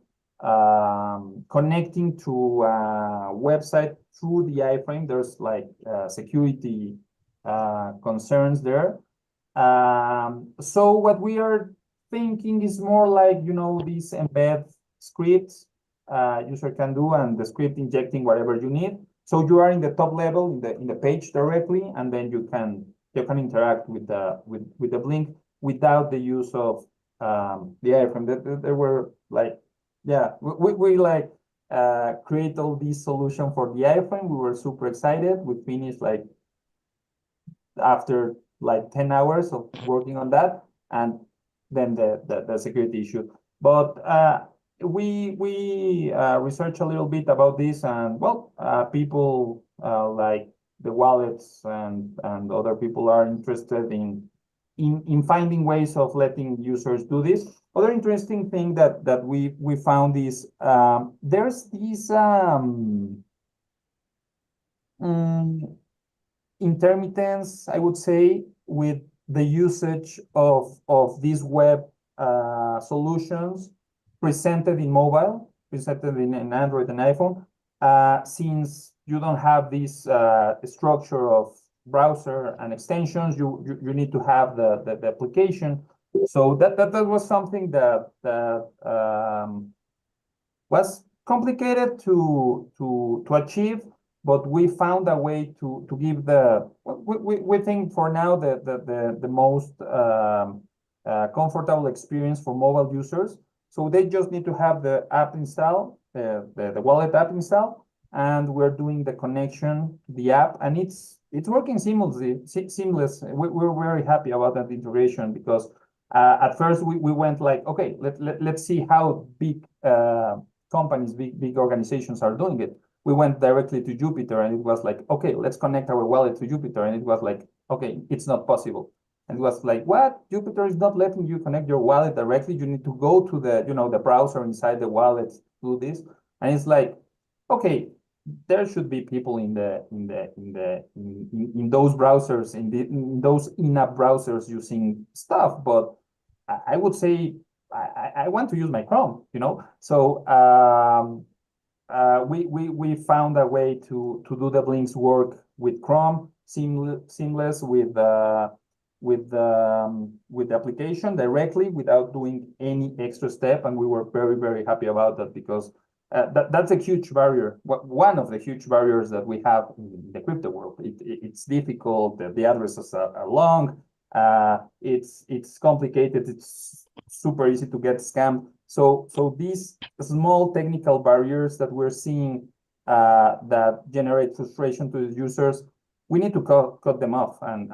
connecting to a website through the iframe. There's like security concerns there. So what we are thinking is more like, these embed scripts user can do, and the script injecting whatever you need. So you are in the top level in the page directly, and then you can interact with the link without the use of the iframe. There were like, yeah, we like create all this solution for the iPhone. We were super excited. We finished like after like 10 hours of working on that, and then the security issue. But we researched a little bit about this, and well, people like the wallets and other people are interested in finding ways of letting users do this. Other interesting thing that we found is there's this intermittence, I would say, with the usage of these web solutions presented in mobile, presented in Android and iPhone, since you don't have this structure of browser and extensions, you need to have the application. So that was something that was complicated to achieve, but we found a way to give we think for now the most comfortable experience for mobile users. So they just need to have the app installed, the wallet app installed, and we're doing the connection to the app, and it's working seamlessly, seamless. We're very happy about that integration because at first we went like, okay, let's see how big companies, big organizations are doing it. We went directly to Jupiter, and it was like, okay, let's connect our wallet to Jupiter, and it was like, okay, it's not possible. And it was like, what? Jupiter is not letting you connect your wallet directly. You need to go to the browser inside the wallet to do this. And it's like, okay, there should be people in those browsers, in those in-app browsers using stuff, but I would say I want to use my Chrome, So we found a way to do the Blinks work with Chrome, seamless with the application directly without doing any extra step, and we were very happy about that because that's a huge barrier. One of the huge barriers that we have in the crypto world. It's difficult. The addresses are long. It's complicated. It's super easy to get scammed. So these small technical barriers that we're seeing that generate frustration to the users, we need to cut them off, and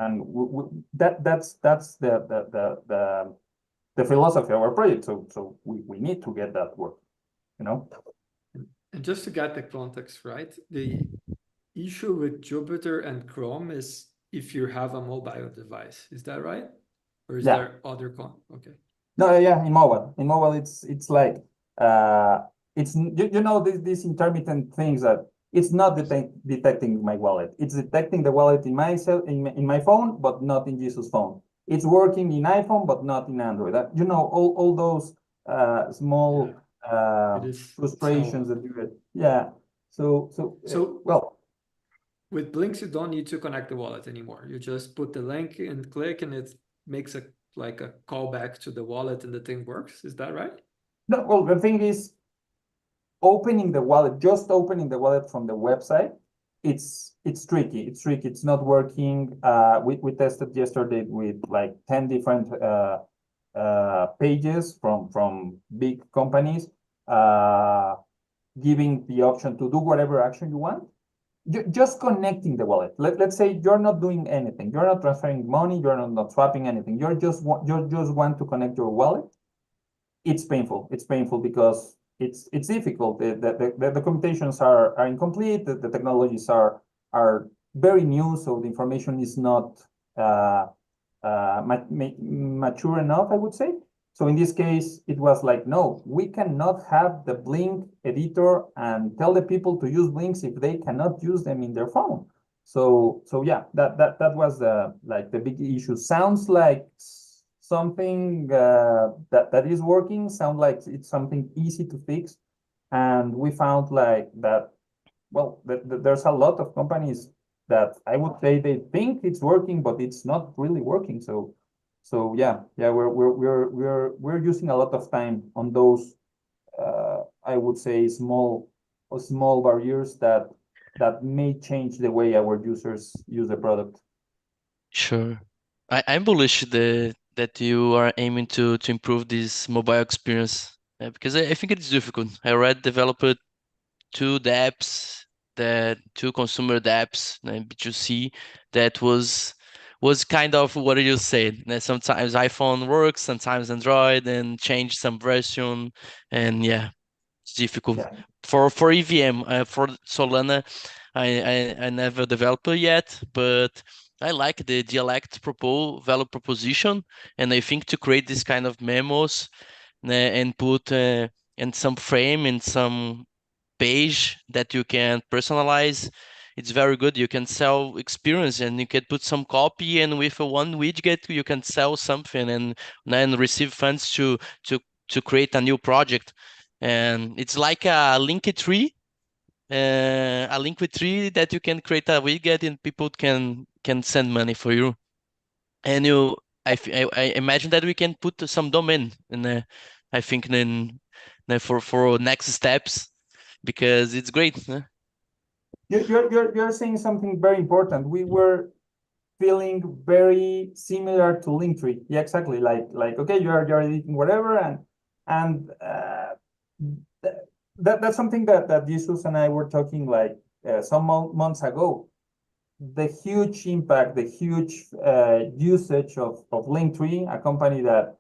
that's the philosophy of our project. So we need to get that work, And just to get the context right, the issue with Jupyter and Chrome is if you have a mobile device. Is that right? Or is there other okay? No, yeah, in mobile. In mobile, it's like it's these intermittent things that it's not detecting my wallet. It's detecting the wallet in my phone, but not in Jesus' phone. It's working in iPhone, but not in Android. All those small frustrations that you get. Yeah. So well, with Blinks, you don't need to connect the wallet anymore. You just put the link and click, and it makes a callback to the wallet, and the thing works. Is that right? No, well, the thing is, just opening the wallet from the website, it's tricky. It's tricky. It's not working. We tested yesterday with like 10 different pages from big companies, giving the option to do whatever action you want. Just connecting the wallet. Let's say you're not doing anything. You're not transferring money. You're not swapping anything. You just want to connect your wallet. It's painful. It's painful because it's difficult. The computations are incomplete. The technologies are very new, so the information is not mature enough, I would say. So in this case, it was like, no, we cannot have the Blink editor and tell the people to use Blinks if they cannot use them in their phone. So yeah, that was the big issue. Sounds like something that is working. Sounds like it's something easy to fix, and we found like that. Well, there's a lot of companies that I would say they think it's working, but it's not really working. So yeah, we're using a lot of time on those. I would say small barriers that may change the way our users use the product. Sure. I'm bullish that you are aiming to improve this mobile experience because I think it's difficult. I already developed two dApps, that two consumer dApps, B2C, that was kind of what you said. Sometimes iPhone works, sometimes Android, and change some version, and yeah, it's difficult. Yeah. For EVM, for Solana, I never developed it yet, but I like the dialect value proposition, and I think to create this kind of memos and put in some frame in some page that you can personalize, it's very good. You can sell experience, and you can put some copy, and with a one widget you can sell something and then receive funds to create a new project. And it's like a link tree that you can create a widget and people can send money for you. And I imagine that we can put some domain in I think then for next steps, because it's great. You're saying something very important. We were feeling very similar to Linktree. Yeah, exactly. Like okay, you're editing whatever, and that's something that Jesus and I were talking like some months ago. The huge impact, the huge usage of Linktree, a company that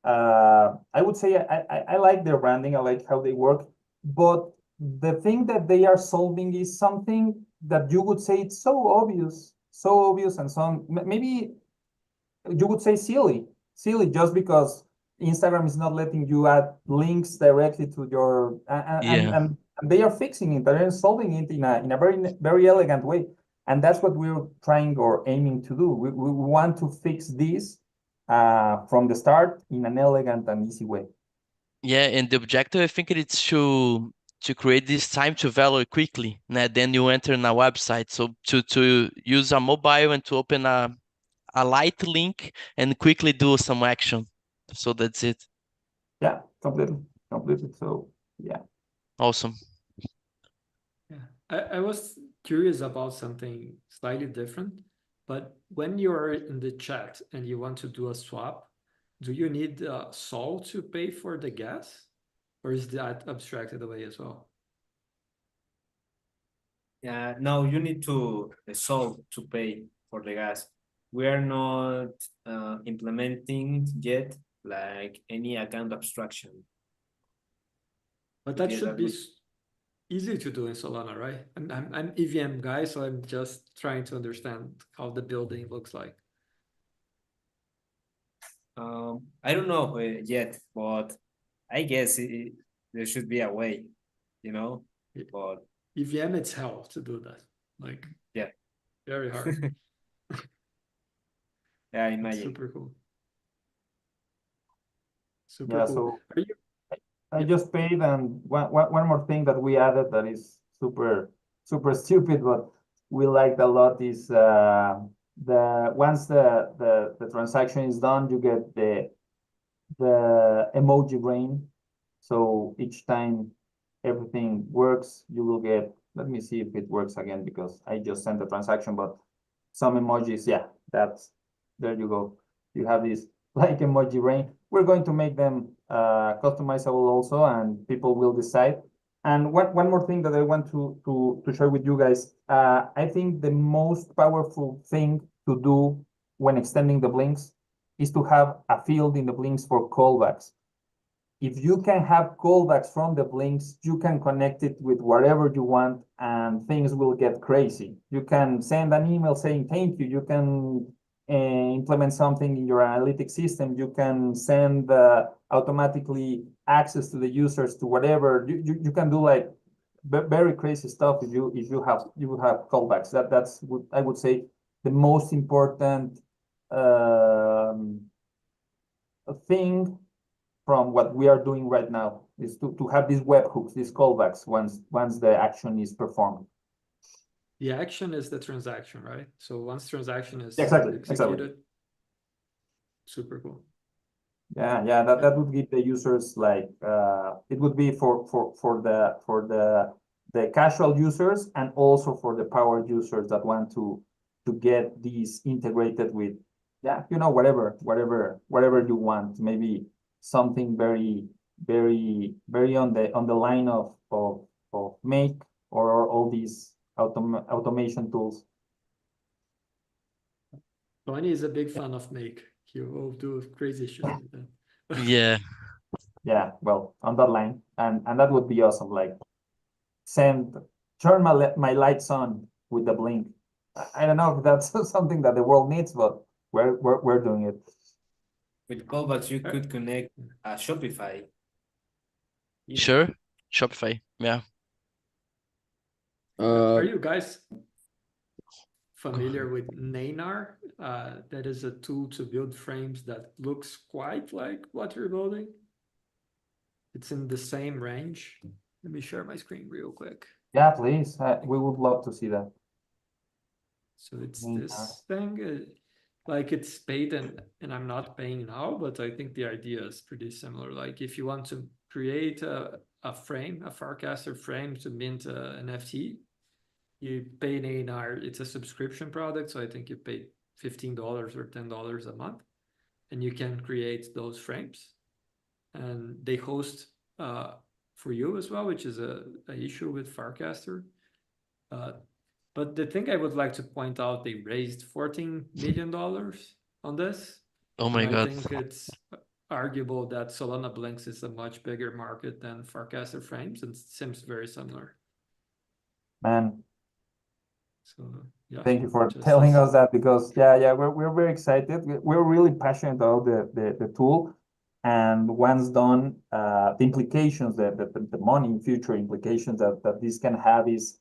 I would say I like their branding, I like how they work, but the thing that they are solving is something that you would say it's so obvious, and some maybe you would say silly, just because Instagram is not letting you add links directly to your Yeah. and they are fixing it, they're solving it in a very elegant way, and that's what we're trying or aiming to do. We want to fix this from the start in an elegant and easy way. Yeah, and the objective, I think, it's to create this time to value quickly. Then you enter in a website. So to use a mobile and to open a light link and quickly do some action. So that's it. Yeah, completely. So yeah. Awesome. Yeah, I was curious about something slightly different, but when you're in the chat and you want to do a swap, do you need Sol to pay for the gas, or is that abstracted away as well? Yeah, no, you need to solve to pay for the gas. We are not implementing yet like any account abstraction. But But that yeah, should that be would, easy to do in Solana, right? I'm EVM guy, so I'm just trying to understand how the building looks like. I don't know yet, but I guess there should be a way, you know. Yeah. But EVM, it's hell to do that. Like, yeah, very hard. yeah, It's imagine. super cool. Super Yeah, cool. so Are you? I Yeah. just paid, and one more thing that we added that is super stupid, but we liked a lot is the once the transaction is done, you get the emoji rain. So each time everything works, you will get. Let me see if it works again, because I just sent the transaction, but some emojis. Yeah, that's there you go. You have this like emoji rain. We're going to make them customizable also, and people will decide. And one more thing that I want to share with you guys. I think the most powerful thing to do when extending the blinks is to have a field in the blinks for callbacks. If you can have callbacks from the blinks, you can connect it with whatever you want, and things will get crazy. You can send an email saying thank you. You can implement something in your analytics system. You can send automatically access to the users to whatever. You can do like very crazy stuff if you have callbacks. That's what I would say the most important thing from what we are doing right now is to have these webhooks, these callbacks once the action is performed. The action is the transaction, right? So once transaction is Exactly. executed, super cool. Yeah, that would give the users like it would be for the casual users, and also for the power users that want to get these integrated with, yeah, whatever you want. Maybe something very on the line of Make or all these automation tools? Tony is a big fan of Make. He will do crazy shit with that. Yeah. Yeah, well, on that line, and that would be awesome. Like, turn my lights on with the blink. I don't know if that's something that the world needs, but we're doing it. With callbacks, you could connect a Shopify. Easy. Sure. Shopify. Yeah. Are you guys familiar with Neinar? That is a tool to build frames that looks quite like what you're building. It's in the same range. Let me share my screen real quick. Yeah, please. We would love to see that. So it's Neinar. this thing, like it's paid and I'm not paying now, but I think the idea is pretty similar. Like if you want to create a frame, a Farcaster frame to mint an NFT, you pay an A&R. It's a subscription product, so I think you pay $15 or $10 a month, and you can create those frames. And they host for you as well, which is a issue with Farcaster. But the thing I would like to point out, they raised $14 million on this. Oh my and I God. think it's arguable that Solana Blinks is a much bigger market than Farcaster frames, and it seems very similar. Man, So yeah, thank you for just telling as- us that, because we're very excited. We're really passionate about the tool, and once done, the implications, the money future implications that this can have is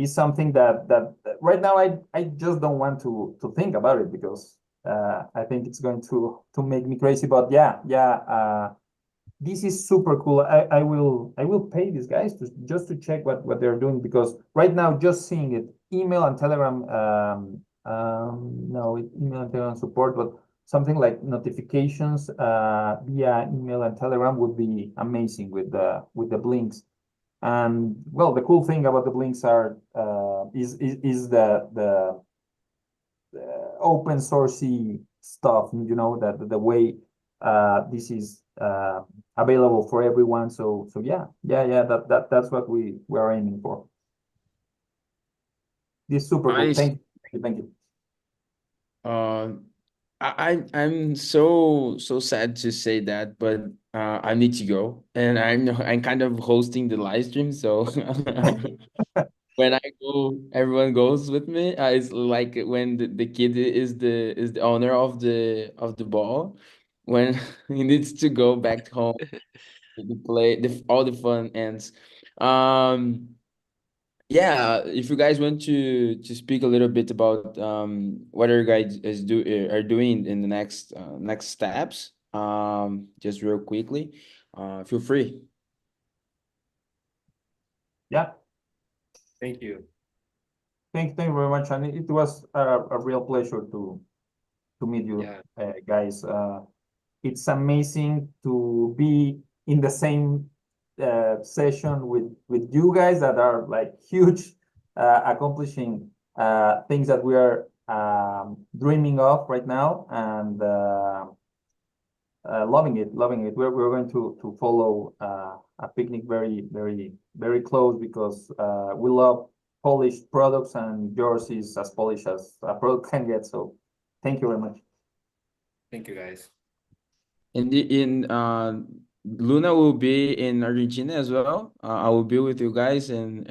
something that right now I just don't want to think about it, because I think it's going to make me crazy. But this is super cool. I will pay these guys just to check what they're doing, because right now just seeing it, email and Telegram, no, email and Telegram support, but something like notifications via email and Telegram would be amazing with the blinks. And well, the cool thing about the blinks are is the open sourcey stuff, that the way this is available for everyone. So that's what we're aiming for. This is super cool. Nice. Thank you. Thank you. I'm so sad to say that, but I need to go, and I'm kind of hosting the live stream, so when I go, everyone goes with me. It's like when the kid is the owner of the ball, when he needs to go back home to play, all the fun ends. Um, yeah, if you guys want to speak a little bit about what are you guys are doing in the next steps, just real quickly, feel free. Yeah. Thank you. Thank you very much, and it was a real pleasure to meet you, Yeah. guys. It's amazing to be in the same session with you guys that are like huge, accomplishing things that we are dreaming of right now, and loving it. We're going to follow a picnic very close, because we love polished products, and yours is as polished as a product can get. So thank you very much. Thank you, guys. In Luna will be in Argentina as well. I will be with you guys in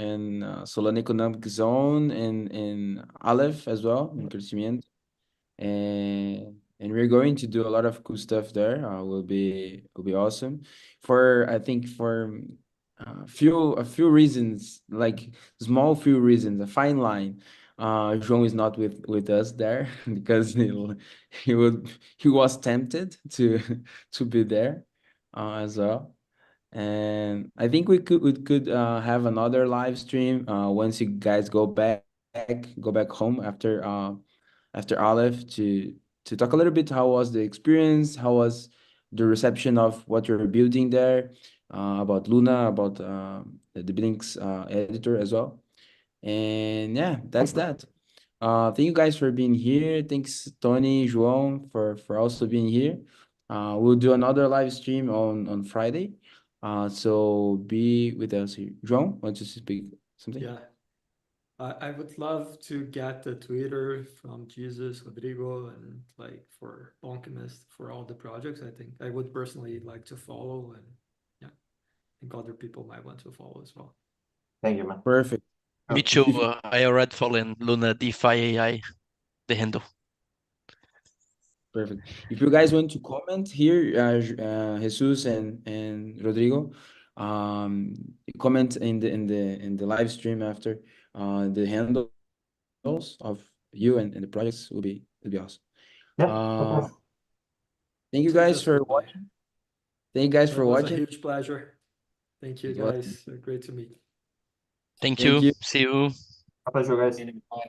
Solana Economic Zone in Aleph as well, in Crecimiento. And we're going to do a lot of cool stuff there. Will be awesome. I think for a few reasons, like small few reasons, a fine line. João is not with us there because he was tempted to to be there as well. And I think we could have another live stream once you guys go back home after Aleph to talk a little bit how was the experience, how was the reception of what you're building there, about Luna, about the Blinks editor as well. And yeah, that's that. Thank you guys for being here. Thanks, Tony, João, for also being here. We'll do another live stream on Friday. So be with us here. João, want to speak something? Yeah. I would love to get the Twitter from Jesus, Rodrigo, and like for Bonkemist for all the projects. I think I would personally like to follow, and yeah, I think other people might want to follow as well. Thank you, man. Perfect. Me too. I already following Luna DeFi AI, the handle. Perfect. If you guys want to comment here, Jesus and Rodrigo, comment in the live stream after the handles of you and the projects will be awesome. Yeah, of course. Thank you So guys just for goodbye. watching. Thank you guys It for was a watching. huge pleasure. Thank you, It was. guys. Great to meet. Thank Thank you. you. See you. A pleasure, guys. And bye.